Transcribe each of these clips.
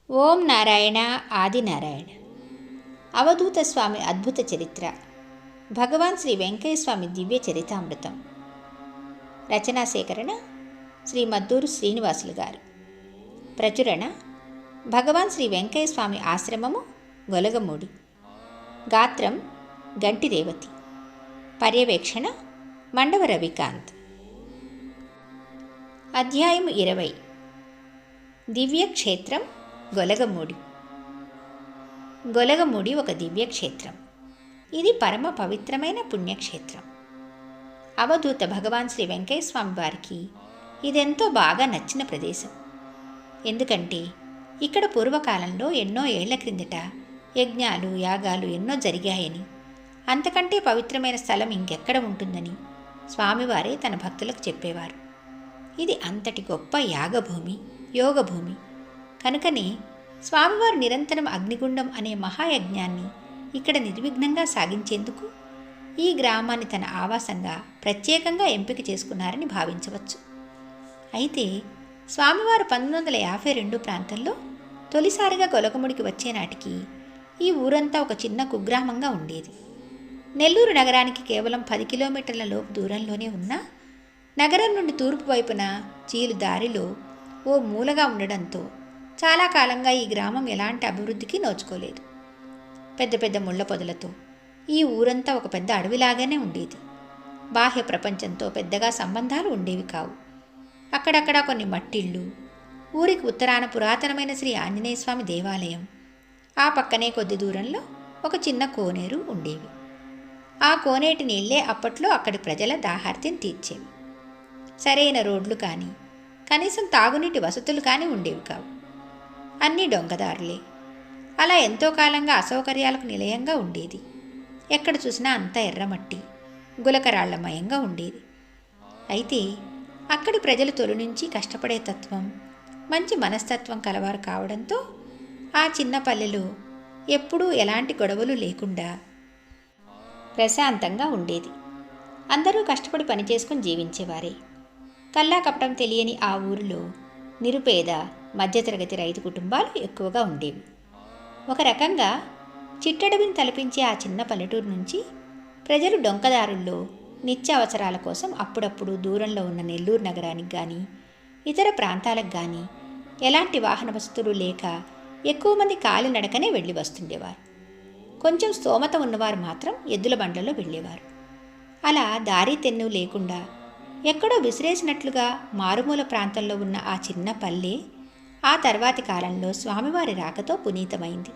ఓం నారాయణ ఆదినారాయణ. అవధూత స్వామి అద్భుత చరిత్ర. భగవాన్ శ్రీ వెంకయ్య స్వామి దివ్య చరితామృతం. రచనా సేకరణ శ్రీ మద్దూరు శ్రీనివాసులు గారు. ప్రచురణ భగవాన్ శ్రీ వెంకయ్య స్వామి ఆశ్రమము, గొలగమూడి. గాత్రం గంటి రేవతి. పర్యవేక్షణ మండవ రవికాంత్. అధ్యాయం 20. దివ్యక్షేత్రం గొలగమూడి. గొలగమూడి ఒక దివ్యక్షేత్రం. ఇది పరమ పవిత్రమైన పుణ్యక్షేత్రం. అవధూత భగవాన్ శ్రీ వెంకయ్య స్వామి వారికి ఇదెంతో బాగా నచ్చిన ప్రదేశం. ఎందుకంటే ఇక్కడ పూర్వకాలంలో ఎన్నో ఏళ్ల క్రిందట యజ్ఞాలు, యాగాలు ఎన్నో జరిగాయని, అంతకంటే పవిత్రమైన స్థలం ఇంకెక్కడ ఉంటుందని స్వామివారే తన భక్తులకు చెప్పేవారు. ఇది అంతటి గొప్ప యాగభూమి, యోగభూమి. కనుకనే స్వామివారు నిరంతరం అగ్నిగుండం అనే మహాయజ్ఞాన్ని ఇక్కడ నిర్విఘ్నంగా సాగించేందుకు ఈ గ్రామాన్ని తన ఆవాసంగా ప్రత్యేకంగా ఎంపిక చేసుకున్నారని భావించవచ్చు. అయితే స్వామివారు 1952 ప్రాంతంలో తొలిసారిగా గొలగముడికి వచ్చే నాటికి ఈ ఊరంతా ఒక చిన్న కుగ్రామంగా ఉండేది. నెల్లూరు నగరానికి కేవలం 10 కిలోమీటర్ల లోపు దూరంలోనే ఉన్న నగరం నుండి తూర్పు వైపున చీలు దారిలో ఓ మూలగా ఉండడంతో చాలా కాలంగా ఈ గ్రామం ఎలాంటి అభివృద్ధికి నోచుకోలేదు. పెద్ద పెద్ద ముళ్ళ పొదలతో ఈ ఊరంతా ఒక పెద్ద అడవిలాగానే ఉండేది. బాహ్య ప్రపంచంతో పెద్దగా సంబంధాలు ఉండేవి కావు. అక్కడక్కడ కొన్ని మట్టిళ్ళు, ఊరికి ఉత్తరాన పురాతనమైన శ్రీ ఆంజనేయ స్వామి దేవాలయం, ఆ పక్కనే కొద్ది దూరంలో ఒక చిన్న కోనేరు ఉండేవి. ఆ కోనేటి నీళ్లే అప్పట్లో అక్కడి ప్రజల దాహార్తిని తీర్చేవి. సరైన రోడ్లు కానీ, కనీసం తాగునీటి వసతులు కానీ ఉండేవి కావు. అన్నీ డొంకదారులే. అలా ఎంతో కాలంగా అసౌకర్యాలకు నిలయంగా ఉండేది. ఎక్కడ చూసినా అంతా ఎర్రమట్టి, గులకరాళ్లమయంగా ఉండేది. అయితే అక్కడి ప్రజలు తొలి నుంచి కష్టపడే తత్వం, మంచి మనస్తత్వం కలవారు కావడంతో ఆ చిన్న పల్లెలో ఎప్పుడూ ఎలాంటి గొడవలు లేకుండా ప్రశాంతంగా ఉండేది. అందరూ కష్టపడి పనిచేసుకుని జీవించేవారే. కల్లా కపటం తెలియని ఆ ఊరిలో నిరుపేద, మధ్యతరగతి రైతు కుటుంబాలు ఎక్కువగా ఉండేవి. ఒక రకంగా చిట్టడవిని తలపించే ఆ చిన్న పల్లెటూరు నుంచి ప్రజలు డొంకదారుల్లో నిత్యావసరాల కోసం అప్పుడప్పుడు దూరంలో ఉన్న నెల్లూరు నగరానికి కానీ, ఇతర ప్రాంతాలకు కానీ ఎలాంటి వాహన వసతులు లేక ఎక్కువ మంది కాలినడకనే వెళ్ళి వస్తుండేవారు. కొంచెం స్తోమత ఉన్నవారు మాత్రం ఎద్దుల బండ్లలో వెళ్ళేవారు. అలా దారి తెన్ను లేకుండా ఎక్కడో విసిరేసినట్లుగా మారుమూల ప్రాంతంలో ఉన్న ఆ చిన్న పల్లె ఆ తర్వాతి కాలంలో స్వామివారి రాకతో పునీతమైంది.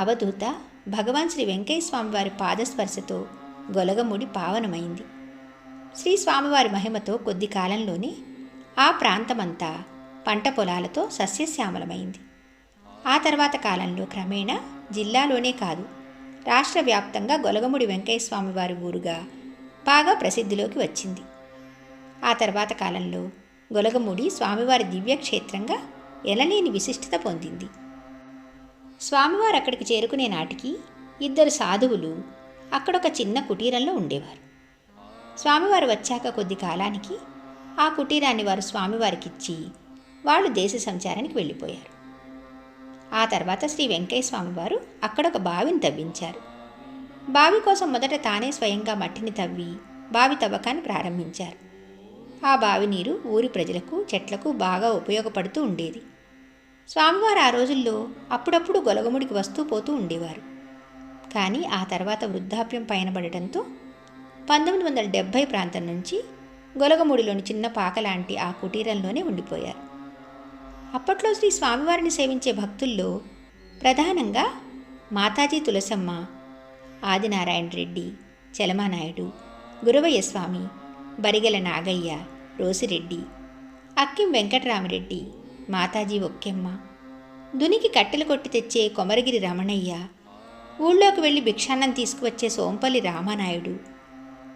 అవధూత భగవాన్ శ్రీ వెంకయ్య స్వామివారి పాదస్పర్శతో గొలగముడి పావనమైంది. శ్రీ స్వామివారి మహిమతో కొద్ది కాలంలోనే ఆ ప్రాంతమంతా పంట పొలాలతో సస్యశ్యామలమైంది. ఆ తర్వాత కాలంలో క్రమేణా జిల్లాలోనే కాదు, రాష్ట్ర వ్యాప్తంగా గొలగముడి వెంకయ్య స్వామివారి ఊరుగా బాగా ప్రసిద్ధిలోకి వచ్చింది. ఆ తర్వాత కాలంలో గొలగముడి స్వామివారి దివ్యక్షేత్రంగా ఎనలేని విశిష్టత పొందింది. స్వామివారు అక్కడికి చేరుకునే నాటికి 2 సాధువులు అక్కడొక చిన్న కుటీరంలో ఉండేవారు. స్వామివారు వచ్చాక కొద్ది కాలానికి ఆ కుటీరాన్ని వారు స్వామివారికిచ్చి వాళ్ళు దేశ సంచారానికి వెళ్ళిపోయారు. ఆ తర్వాత శ్రీ వెంకయ్య స్వామివారు అక్కడొక బావిని తవ్వించారు. బావి కోసం మొదట తానే స్వయంగా మట్టిని తవ్వి బావి తవ్వకాన్ని ప్రారంభించారు. ఆ బావి నీరు ఊరి ప్రజలకు, చెట్లకు బాగా ఉపయోగపడుతూ ఉండేది. స్వామివారు ఆ రోజుల్లో అప్పుడప్పుడు గొలగముడికి వస్తూ పోతూ ఉండేవారు. కానీ ఆ తర్వాత వృద్ధాప్యం పయనబడటంతో 1970 ప్రాంతం నుంచి గొలగముడిలోని చిన్న పాకలాంటి ఆ కుటీరంలోనే ఉండిపోయారు. అప్పట్లో శ్రీ స్వామివారిని సేవించే భక్తుల్లో ప్రధానంగా మాతాజీ తులసమ్మ, ఆదినారాయణ రెడ్డి, చలమానాయుడు, గురవయ్య స్వామి, బరిగెల నాగయ్య, రోసిరెడ్డి, అక్కిం వెంకటరామిరెడ్డి, మాతాజీ ఒక్కెమ్మ, దునికి కట్టెలు కొట్టి తెచ్చే కొమరగిరి రమణయ్య, ఊళ్ళోకి వెళ్ళి భిక్షాన్నం తీసుకువచ్చే సోంపల్లి రామానాయుడు,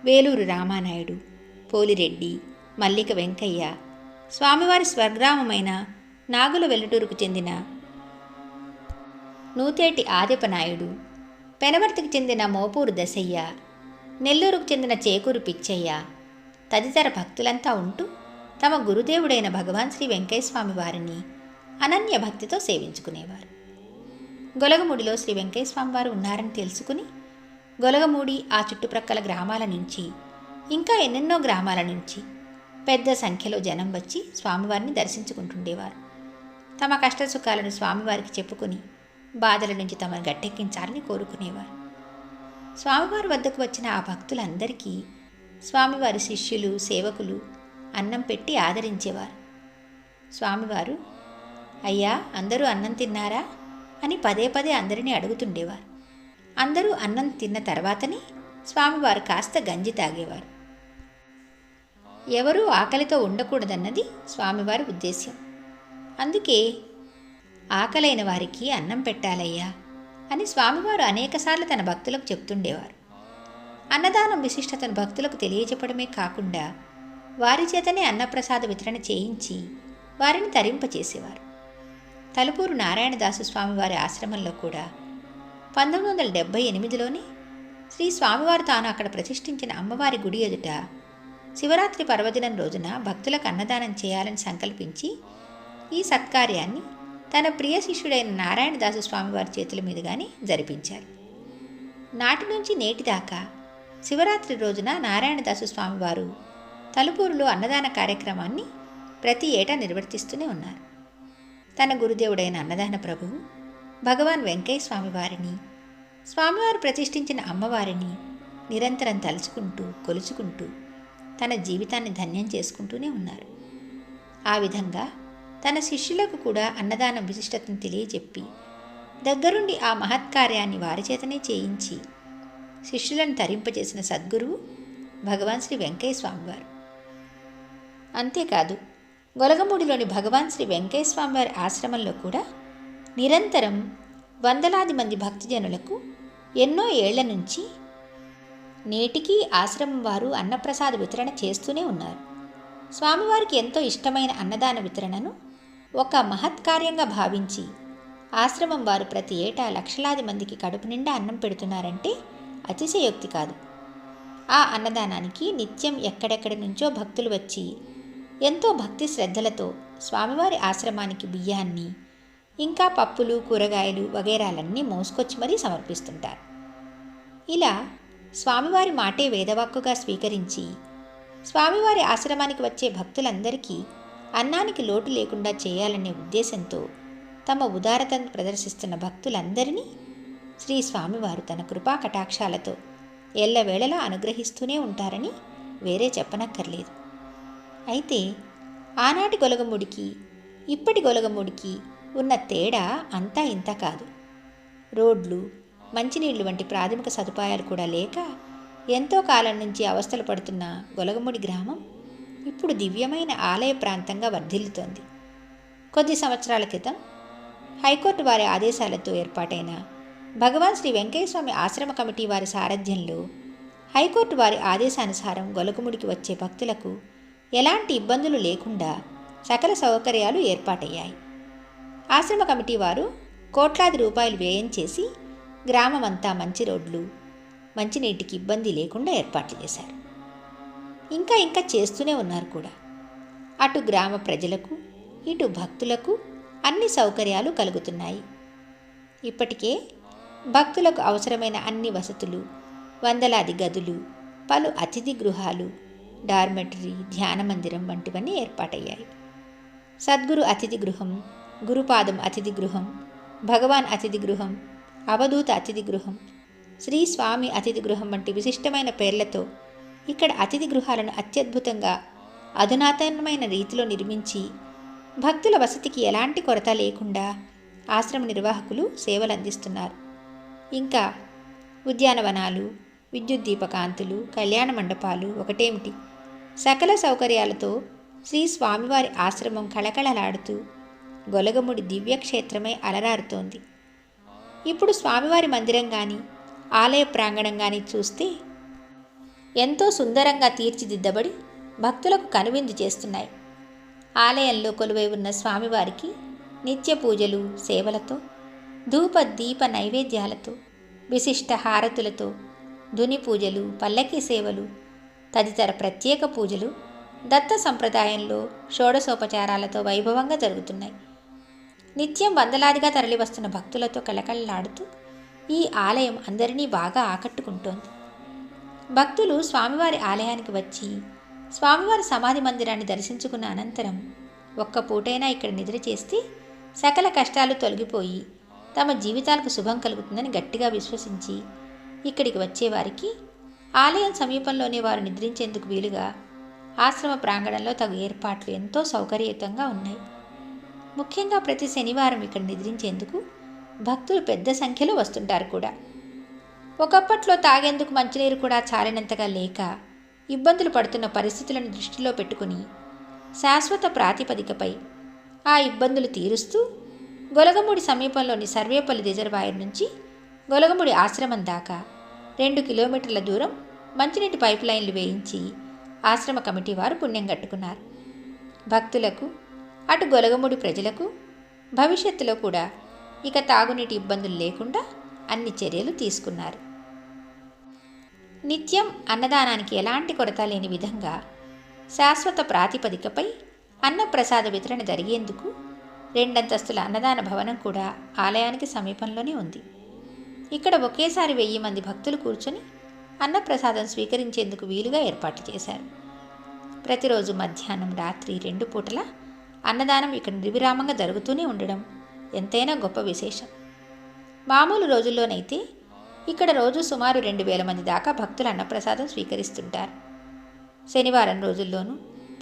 వేలూరు రామానాయుడు, పోలిరెడ్డి, మల్లిక వెంకయ్య, స్వామివారి స్వర్గ్రామమైన నాగుల వెల్లటూరుకు చెందిన నూతేటి ఆదిపనాయుడు, పెనవర్తికి చెందిన మోపూరు దశయ్య, నెల్లూరుకు చెందిన చేకూరు పిచ్చయ్య తదితర భక్తులంతా ఉంటూ తమ గురుదేవుడైన భగవాన్ శ్రీ వెంకయ్య స్వామి వారిని అనన్య భక్తితో సేవించుకునేవారు. గొలగముడిలో శ్రీ వెంకయ్య స్వామివారు ఉన్నారని తెలుసుకుని గొలగమూడి ఆ చుట్టుప్రక్కల గ్రామాల నుంచి ఇంకా ఎన్నెన్నో గ్రామాల నుంచి పెద్ద సంఖ్యలో జనం వచ్చి స్వామివారిని దర్శించుకుంటుండేవారు. తమ కష్టసుఖాలను స్వామివారికి చెప్పుకుని బాధల నుంచి తమను గట్టెక్కించాలని కోరుకునేవారు. స్వామివారి వద్దకు వచ్చిన ఆ భక్తులందరికీ స్వామివారి శిష్యులు సేవకులు అన్నం పెట్టి ఆదరించేవారు. స్వామివారు, అయ్యా అందరూ అన్నం తిన్నారా అని పదే పదే అందరినీ అడుగుతుండేవారు. అందరూ అన్నం తిన్న తర్వాతనే స్వామివారు కాస్త గంజి తాగేవారు. ఎవరూ ఆకలితో ఉండకూడదన్నది స్వామివారి ఉద్దేశ్యం. అందుకే ఆకలైన వారికి అన్నం పెట్టాలయ్యా అని స్వామివారు అనేకసార్లు తన భక్తులకు చెప్తుండేవారు. అన్నదానం విశిష్టతను భక్తులకు తెలియచెప్పడమే కాకుండా వారి చేతనే అన్నప్రసాద వితరణ చేయించి వారిని తరింపచేసేవారు. తలుపూరు నారాయణదాసు స్వామివారి ఆశ్రమంలో కూడా 1978లోనే శ్రీ స్వామివారు తాను అక్కడ ప్రతిష్ఠించిన అమ్మవారి గుడి ఎదుట శివరాత్రి పర్వదినం రోజున భక్తులకు అన్నదానం చేయాలని సంకల్పించి ఈ సత్కార్యాన్ని తన ప్రియ శిష్యుడైన నారాయణదాసు స్వామివారి చేతుల మీదుగానే జరిపించారు. నాటి నుంచి నేటి దాకా శివరాత్రి రోజున నారాయణదాసు స్వామివారు తలుపూరులో అన్నదాన కార్యక్రమాన్ని ప్రతి ఏటా నిర్వర్తిస్తూనే ఉన్నారు. తన గురుదేవుడైన అన్నదాన ప్రభువు భగవాన్ వెంకయ్య స్వామివారిని, స్వామివారు ప్రతిష్ఠించిన అమ్మవారిని నిరంతరం తలుచుకుంటూ కొలుచుకుంటూ తన జీవితాన్ని ధన్యం చేసుకుంటూనే ఉన్నారు. ఆ విధంగా తన శిష్యులకు కూడా అన్నదానం విశిష్టతను తెలియజెప్పి దగ్గరుండి ఆ మహత్కార్యాన్ని వారి చేతనే చేయించి శిష్యులను తరింపజేసిన సద్గురువు భగవాన్ శ్రీ వెంకయ్య స్వామివారు. అంతేకాదు గొలగమూడిలోని భగవాన్ శ్రీ వెంకయ్య స్వామివారి ఆశ్రమంలో కూడా నిరంతరం వందలాది మంది భక్తజనులకు ఎన్నో ఏళ్ల నుంచి నేటికీ ఆశ్రమం వారు అన్నప్రసాద వితరణ చేస్తూనే ఉన్నారు. స్వామివారికి ఎంతో ఇష్టమైన అన్నదాన వితరణను ఒక మహత్కార్యంగా భావించి ఆశ్రమం వారు ప్రతి ఏటా లక్షలాది మందికి కడుపు నిండా అన్నం పెడుతున్నారంటే అతిశయోక్తి కాదు. ఆ అన్నదానానికి నిత్యం ఎక్కడెక్కడి నుంచో భక్తులు వచ్చి ఎంతో భక్తి శ్రద్ధలతో స్వామివారి ఆశ్రమానికి బియ్యాన్ని ఇంకా పప్పులు కూరగాయలు వగైరాలన్నీ మోసుకొచ్చి మరీ సమర్పిస్తుంటారు. ఇలా స్వామివారి మాటే వేదవాక్కుగా స్వీకరించి స్వామివారి ఆశ్రమానికి వచ్చే భక్తులందరికీ అన్నానికి లోటు లేకుండా చేయాలనే ఉద్దేశంతో తమ ఉదారతను ప్రదర్శిస్తున్న భక్తులందరినీ శ్రీ స్వామివారు తన కృపా కటాక్షాలతో ఎల్లవేళలా అనుగ్రహిస్తూనే ఉంటారని వేరే చెప్పనక్కర్లేదు. అయితే ఆనాటి గొలగముడికి ఇప్పటి గొలగముడికి ఉన్న తేడా అంతా ఇంత కాదు. రోడ్లు, మంచినీళ్లు వంటి ప్రాథమిక సదుపాయాలు కూడా లేక ఎంతో కాలం నుంచి అవస్థలు పడుతున్న గొలగముడి గ్రామం ఇప్పుడు దివ్యమైన ఆలయ ప్రాంతంగా వర్ధిల్లుతోంది. కొద్ది సంవత్సరాల క్రితం హైకోర్టు వారి ఆదేశాలతో ఏర్పాటైన భగవాన్ శ్రీ వెంకయ్య స్వామి ఆశ్రమ కమిటీ వారి సారథ్యంలో హైకోర్టు వారి ఆదేశానుసారం గొలగముడికి వచ్చే భక్తులకు ఎలాంటి ఇబ్బందులు లేకుండా సకల సౌకర్యాలు ఏర్పాటయ్యాయి. ఆశ్రమ కమిటీ వారు కోట్లాది రూపాయలు వ్యయం చేసి గ్రామమంతా మంచి రోడ్లు, మంచినీటికి ఇబ్బంది లేకుండా ఏర్పాట్లు చేశారు. ఇంకా చేస్తూనే ఉన్నారు కూడా. అటు గ్రామ ప్రజలకు ఇటు భక్తులకు అన్ని సౌకర్యాలు కలుగుతున్నాయి. ఇప్పటికే భక్తులకు అవసరమైన అన్ని వసతులు, వందలాది గదులు, పలు అతిథి గృహాలు, డార్మెటరీ, ధ్యాన మందిరం వంటివన్నీ ఏర్పాటయ్యాయి. సద్గురు అతిథి గృహం, గురుపాదం అతిథి గృహం, భగవాన్ అతిథి గృహం, అవధూత అతిథి గృహం, శ్రీ స్వామి అతిథి గృహం వంటి విశిష్టమైన పేర్లతో ఇక్కడ అతిథి గృహాలను అత్యద్భుతంగా అధునాతనమైన రీతిలో నిర్మించి భక్తుల వసతికి ఎలాంటి కొరత లేకుండా ఆశ్రమ నిర్వాహకులు సేవలు అందిస్తున్నారు. ఇంకా ఉద్యానవనాలు, విద్యుత్ దీపకాంతులు, కళ్యాణ మండపాలు ఒకటేమిటి, సకల సౌకర్యాలతో శ్రీ స్వామివారి ఆశ్రమం కళకళలాడుతూ గొలగముడి దివ్యక్షేత్రమై అలరారుతోంది. ఇప్పుడు స్వామివారి మందిరం కానీ ఆలయ ప్రాంగణం కానీ చూస్తే ఎంతో సుందరంగా తీర్చిదిద్దబడి భక్తులకు కనువిందు చేస్తున్నాయి. ఆలయంలో కొలువై ఉన్న స్వామివారికి నిత్య పూజలు, సేవలతో, ధూప దీప నైవేద్యాలతో, విశిష్ట హారతులతో, ధుని పూజలు, పల్లకీ సేవలు తదితర ప్రత్యేక పూజలు దత్త సంప్రదాయంలో షోడశోపచారాలతో వైభవంగా జరుగుతున్నాయి. నిత్యం వందలాదిగా తరలివస్తున్న భక్తులతో కళకళలాడుతూ ఈ ఆలయం అందరినీ బాగా ఆకట్టుకుంటోంది. భక్తులు స్వామివారి ఆలయానికి వచ్చి స్వామివారి సమాధి మందిరాన్ని దర్శించుకున్న అనంతరం ఒక్క పూటైనా ఇక్కడ నిద్ర చేస్తే సకల కష్టాలు తొలగిపోయి తమ జీవితాలకు శుభం కలుగుతుందని గట్టిగా విశ్వసించి ఇక్కడికి వచ్చేవారికి ఆలయం సమీపంలోనే వారు నిద్రించేందుకు వీలుగా ఆశ్రమ ప్రాంగణంలో తగు ఏర్పాట్లు ఎంతో సౌకర్యయుతంగా ఉన్నాయి. ముఖ్యంగా ప్రతి శనివారం ఇక్కడ నిద్రించేందుకు భక్తులు పెద్ద సంఖ్యలో వస్తుంటారు కూడా. ఒకప్పట్లో తాగేందుకు మంచినీరు కూడా చాలినంతగా లేక ఇబ్బందులు పడుతున్న పరిస్థితులను దృష్టిలో పెట్టుకుని శాశ్వత ప్రాతిపదికపై ఆ ఇబ్బందులు తీరుస్తూ గొలగముడి సమీపంలోని సర్వేపల్లి రిజర్వాయర్ నుంచి గొలగముడి ఆశ్రమం దాకా 2 కిలోమీటర్ల దూరం మంచినీటి పైప్ లైన్లు వేయించి ఆశ్రమ కమిటీ వారు పుణ్యం కట్టుకున్నారు. భక్తులకు అటు గొలగముడి ప్రజలకు భవిష్యత్తులో కూడా ఇక తాగునీటి ఇబ్బందులు లేకుండా అన్ని చర్యలు తీసుకున్నారు. నిత్యం అన్నదానానికి ఎలాంటి కొరత లేని విధంగా శాశ్వత ప్రాతిపదికపై అన్నప్రసాద వితరణ జరిగేందుకు 2 అంతస్తుల అన్నదాన భవనం కూడా ఆలయానికి సమీపంలోనే ఉంది. ఇక్కడ ఒకేసారి 1000 మంది భక్తులు కూర్చొని అన్నప్రసాదం స్వీకరించేందుకు వీలుగా ఏర్పాటు చేశారు. ప్రతిరోజు మధ్యాహ్నం రాత్రి 2 పూటల అన్నదానం ఇక్కడ నిర్విరామంగా జరుగుతూనే ఉండడం ఎంతైనా గొప్ప విశేషం. మామూలు రోజుల్లోనైతే ఇక్కడ రోజు సుమారు 2000 మంది దాకా భక్తులు అన్నప్రసాదం స్వీకరిస్తుంటారు. శనివారం రోజుల్లోనూ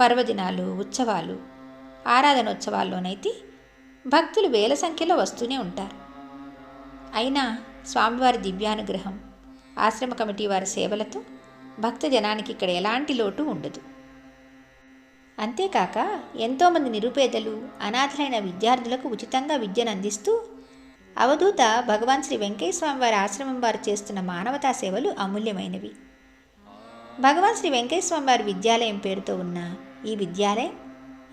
పర్వదినాలు, ఉత్సవాలు, ఆరాధనోత్సవాల్లోనైతే భక్తులు వేల సంఖ్యలో వస్తూనే ఉంటారు. అయినా స్వామివారి దివ్యానుగ్రహం, ఆశ్రమ కమిటీ వారి సేవలతో భక్త జనానికి ఇక్కడ ఎలాంటి లోటు ఉండదు. అంతేకాక ఎంతోమంది నిరుపేదలు, అనాథలైన విద్యార్థులకు ఉచితంగా విద్యను అందిస్తూ అవధూత భగవాన్ శ్రీ వెంకయ్య స్వామి వారి ఆశ్రమం వారు చేస్తున్న మానవతా సేవలు అమూల్యమైనవి. భగవాన్ శ్రీ వెంకయ్య స్వామి వారి విద్యాలయం పేరుతో ఉన్న ఈ విద్యాలయం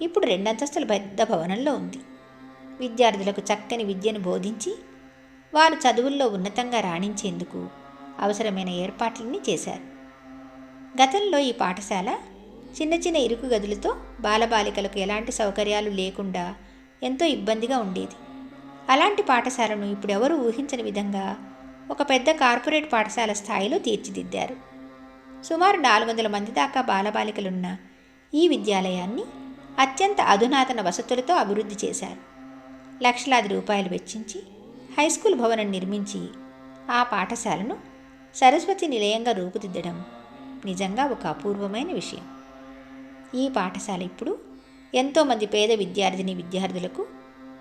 ఇప్పుడు 2 అంతస్తుల పెద్ద భవనంలో ఉంది. విద్యార్థులకు చక్కని విద్యను బోధించి వారు చదువుల్లో ఉన్నతంగా రాణించేందుకు అవసరమైన ఏర్పాట్లన్నీ చేశారు. గతంలో ఈ పాఠశాల చిన్న చిన్న ఇరుకు గదులతో బాలబాలికలకు ఎలాంటి సౌకర్యాలు లేకుండా ఎంతో ఇబ్బందిగా ఉండేది. అలాంటి పాఠశాలను ఇప్పుడు ఎవరూ ఊహించని విధంగా ఒక పెద్ద కార్పొరేట్ పాఠశాల స్థాయిలో తీర్చిదిద్దారు. సుమారు 400 మంది దాకా బాలబాలికలున్న ఈ విద్యాలయాన్ని అత్యంత అధునాతన వసతులతో అభివృద్ధి చేశారు. లక్షలాది రూపాయలు వెచ్చించి హైస్కూల్ భవనం నిర్మించి ఆ పాఠశాలను సరస్వతి నిలయంగా రూపుదిద్దడం నిజంగా ఒక అపూర్వమైన విషయం. ఈ పాఠశాల ఇప్పుడు ఎంతోమంది పేద విద్యార్థులకు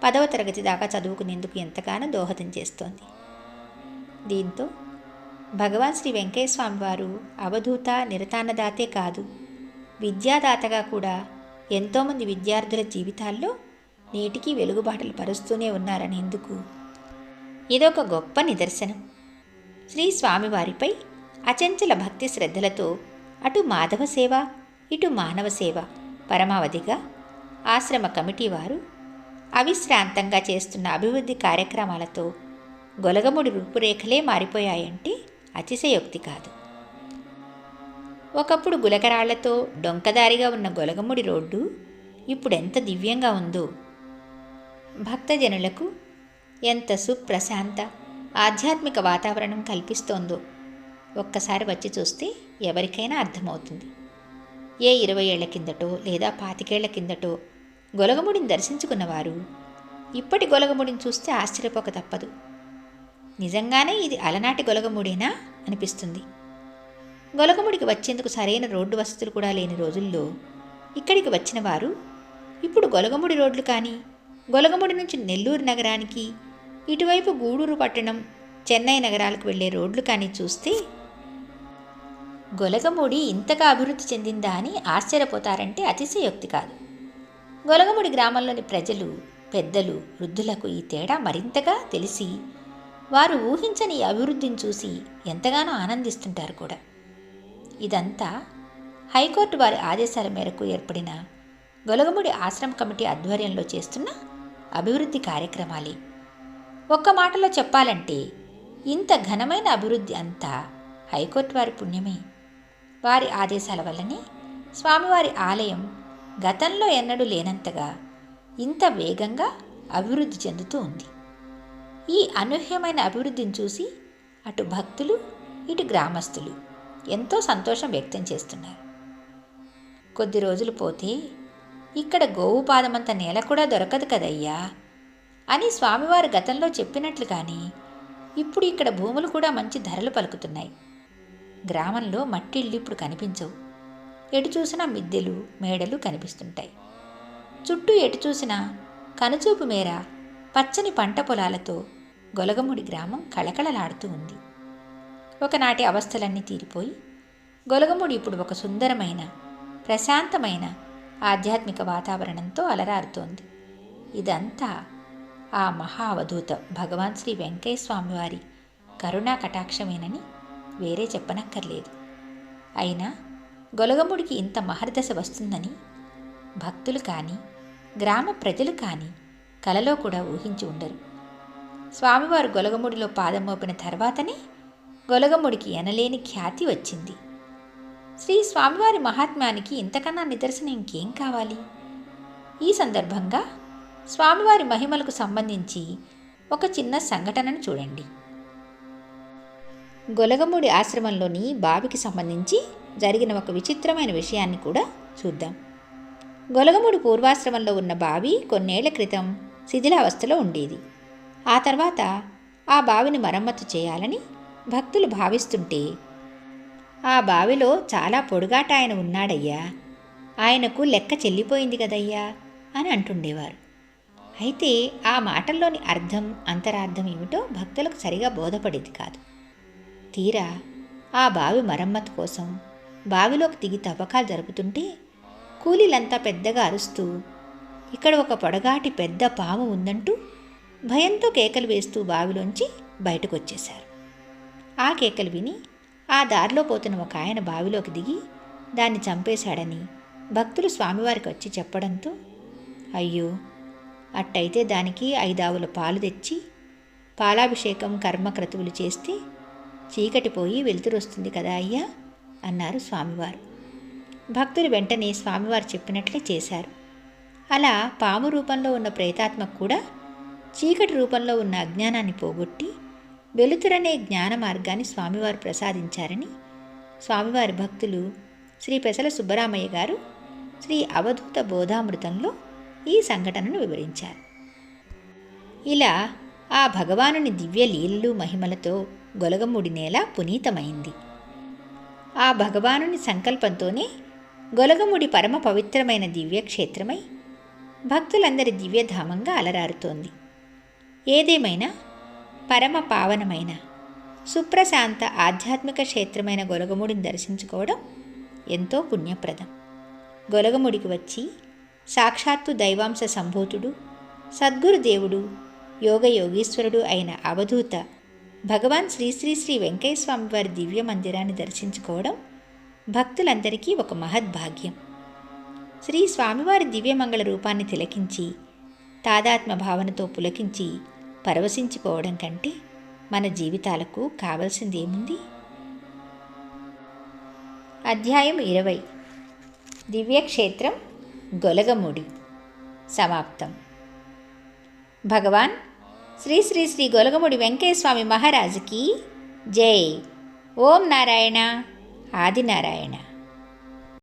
10వ తరగతి దాకా చదువుకునేందుకు ఎంతగానో దోహదం చేస్తోంది. దీంతో భగవాన్ శ్రీ వెంకయ్య స్వామి వారు అవధూత నిరతాన్నదాతే కాదు, విద్యాదాతగా కూడా ఎంతోమంది విద్యార్థుల జీవితాల్లో నేటికి వెలుగుబాటలు పరుస్తూనే ఉన్నారనేందుకు ఇదొక గొప్ప నిదర్శనం. శ్రీ స్వామివారిపై అచంచల భక్తి శ్రద్ధలతో అటు మాధవ సేవ, ఇటు మానవ సేవ పరమావధిగా ఆశ్రమ కమిటీ వారు అవిశ్రాంతంగా చేస్తున్న అభివృద్ధి కార్యక్రమాలతో గొలగముడి రూపురేఖలే మారిపోయాయంటే అతిశయోక్తి కాదు. ఒకప్పుడు గులకరాళ్లతో డొంకదారిగా ఉన్న గొలగముడి రోడ్డు ఇప్పుడెంత దివ్యంగా ఉందో, భక్తజనులకు ఎంత సుప్రశాంత ఆధ్యాత్మిక వాతావరణం కల్పిస్తోందో ఒక్కసారి వచ్చి చూస్తే ఎవరికైనా అర్థమవుతుంది. ఏ 20 ఏళ్ల కిందటో లేదా 25 ఏళ్ల కిందటో గొలగముడిని దర్శించుకున్నవారు ఇప్పటి గొలగముడిని చూస్తే ఆశ్చర్యపోక తప్పదు. నిజంగానే ఇది అలనాటి గొలగముడేనా అనిపిస్తుంది. గొలగముడికి వచ్చేందుకు సరైన రోడ్డు వసతులు కూడా లేని రోజుల్లో ఇక్కడికి వచ్చిన వారు ఇప్పుడు గొలగముడి రోడ్లు కానీ, గొలగముడి నుంచి నెల్లూరు నగరానికి, ఇటువైపు గూడూరు పట్టణం, చెన్నై నగరాలకు వెళ్లే రోడ్లు కానీ చూస్తే గొలగముడి ఇంతగా అభివృద్ధి చెందిందా అని ఆశ్చర్యపోతారంటే అతిశయోక్తి కాదు. గొలగముడి గ్రామంలోని ప్రజలు, పెద్దలు, వృద్ధులకు ఈ తేడా మరింతగా తెలిసి వారు ఊహించని అభివృద్ధిని చూసి ఎంతగానో ఆనందిస్తుంటారు కూడా. ఇదంతా హైకోర్టు వారి ఆదేశాల మేరకు ఏర్పడిన గొలగముడి ఆశ్రమ కమిటీ ఆధ్వర్యంలో చేస్తున్న అభివృద్ధి కార్యక్రమాలే. ఒక్క మాటలో చెప్పాలంటే ఇంత ఘనమైన అభివృద్ధి అంతా హైకోర్టు వారి పుణ్యమే. వారి ఆదేశాల వల్లనే స్వామివారి ఆలయం గతంలో ఎన్నడూ లేనంతగా ఇంత వేగంగా అభివృద్ధి చెందుతూ ఉంది. ఈ అనూహ్యమైన అభివృద్ధిని చూసి అటు భక్తులు ఇటు గ్రామస్తులు ఎంతో సంతోషం వ్యక్తం చేస్తున్నారు. కొద్ది రోజులు పోతే ఇక్కడ గోవు పాదమంత నేల కూడా దొరకదు కదయ్యా అని స్వామివారు గతంలో చెప్పినట్లుగానే ఇప్పుడు ఇక్కడ భూములు కూడా మంచి ధరలు పలుకుతున్నాయి. గ్రామంలో మట్టిళ్ళు ఇప్పుడు కనిపించవు. ఎటు చూసినా మిద్దెలు మేడలు కనిపిస్తుంటాయి. చుట్టూ ఎటు చూసినా కనుచూపు మేర పచ్చని పంట పొలాలతో గొలగముడి గ్రామం కళకళలాడుతూ ఉంది. ఒకనాటి అవస్థలన్నీ తీరిపోయి గొలగముడి ఇప్పుడు ఒక సుందరమైన ప్రశాంతమైన ఆధ్యాత్మిక వాతావరణంతో అలరారుతోంది. ఇదంతా ఆ మహా అవధూత భగవాన్ శ్రీ వెంకయ్య స్వామివారి కరుణా కటాక్షమేనని వేరే చెప్పనక్కర్లేదు. అయినా గొలగముడికి ఇంత మహర్దశ వస్తుందని భక్తులు కానీ గ్రామ ప్రజలు కానీ కలలో కూడా ఊహించి ఉండరు. స్వామివారు గొలగముడిలో పాదం మోపిన తర్వాతనే గొలగముడికి ఎనలేని ఖ్యాతి వచ్చింది. శ్రీ స్వామివారి మహాత్మ్యానికి ఇంతకన్నా నిదర్శనం ఇంకేం కావాలి? ఈ సందర్భంగా స్వామివారి మహిమలకు సంబంధించి ఒక చిన్న సంఘటనను చూడండి. గొలగముడి ఆశ్రమంలోని బావికి సంబంధించి జరిగిన ఒక విచిత్రమైన విషయాన్ని కూడా చూద్దాం. గొలగముడి పూర్వాశ్రమంలో ఉన్న బావి కొన్నేళ్ల క్రితం శిథిలావస్థలో ఉండేది. ఆ తర్వాత ఆ బావిని మరమ్మతు చేయాలని భక్తులు భావిస్తుంటే, ఆ బావిలో చాలా పొడుగాట ఆయన ఉన్నాడయ్యా, ఆయనకు లెక్క చెల్లిపోయింది కదయ్యా అని అంటుండేవారు. అయితే ఆ మాటల్లోని అర్థం అంతరార్థం ఏమిటో భక్తులకు సరిగా బోధపడేది కాదు. తీరా ఆ బావి మరమ్మతు కోసం బావిలోకి దిగి తవ్వకాలు జరుపుతుంటే కూలీలంతా పెద్దగా అరుస్తూ ఇక్కడ ఒక పొడగాటి పెద్ద పాము ఉందంటూ భయంతో కేకలు వేస్తూ బావిలోంచి బయటకు వచ్చేశారు. ఆ కేకలు విని ఆ దారిలో పోతున్న ఒక ఆయన బావిలోకి దిగి దాన్ని చంపేశాడని భక్తులు స్వామివారికి వచ్చి చెప్పడంతో, అయ్యో అట్టయితే దానికి 5 ఆవుల పాలు తెచ్చి పాలాభిషేకం కర్మక్రతువులు చేస్తే చీకటి పోయి వెలుతురు వస్తుంది కదా అయ్యా అన్నారు స్వామివారు. భక్తులు వెంటనే స్వామివారు చెప్పినట్లే చేశారు. అలా పాము రూపంలో ఉన్న ప్రేతాత్మకు కూడా చీకటి రూపంలో ఉన్న అజ్ఞానాన్ని పోగొట్టి వెలుతురనే జ్ఞాన మార్గాన్ని స్వామివారు ప్రసాదించారని స్వామివారి భక్తులు శ్రీ పెసల సుబ్బరామయ్య గారు శ్రీ అవధూత బోధామృతంలో ఈ సంఘటనను వివరించారు. ఇలా ఆ భగవానుని దివ్య లీలలు మహిమలతో గొలగముడి నేల పునీతమైంది. ఆ భగవానుని సంకల్పంతోనే గొలగముడి పరమ పవిత్రమైన దివ్యక్షేత్రమై భక్తులందరి దివ్యధామంగా అలరారుతోంది. ఏదేమైనా పరమ పావనమైన సుప్రశాంత ఆధ్యాత్మిక క్షేత్రమైన గొలగముడిని దర్శించుకోవడం ఎంతో పుణ్యప్రదం. గొలగముడికి వచ్చి సాక్షాత్తు దైవాంశ సంభూతుడు సద్గురుదేవుడు యోగయోగీశ్వరుడు అయిన అవధూత భగవాన్ శ్రీ శ్రీ శ్రీ వెంకయ్య స్వామివారి దివ్య మందిరాన్ని దర్శించుకోవడం భక్తులందరికీ ఒక మహద్భాగ్యం. శ్రీ స్వామివారి దివ్యమంగళ రూపాన్ని తిలకించి తాదాత్మ భావనతో పులకించి పరవశించిపోవడం కంటే మన జీవితాలకు కావలసిందేముంది? అధ్యాయం 20 దివ్యక్షేత్రం గొలగముడి సమాప్తం. భగవాన్ శ్రీ శ్రీ శ్రీ గొలగముడి వెంకయ్యస్వామి మహారాజుకి జై. ఓం నారాయణ ఆదినారాయణ.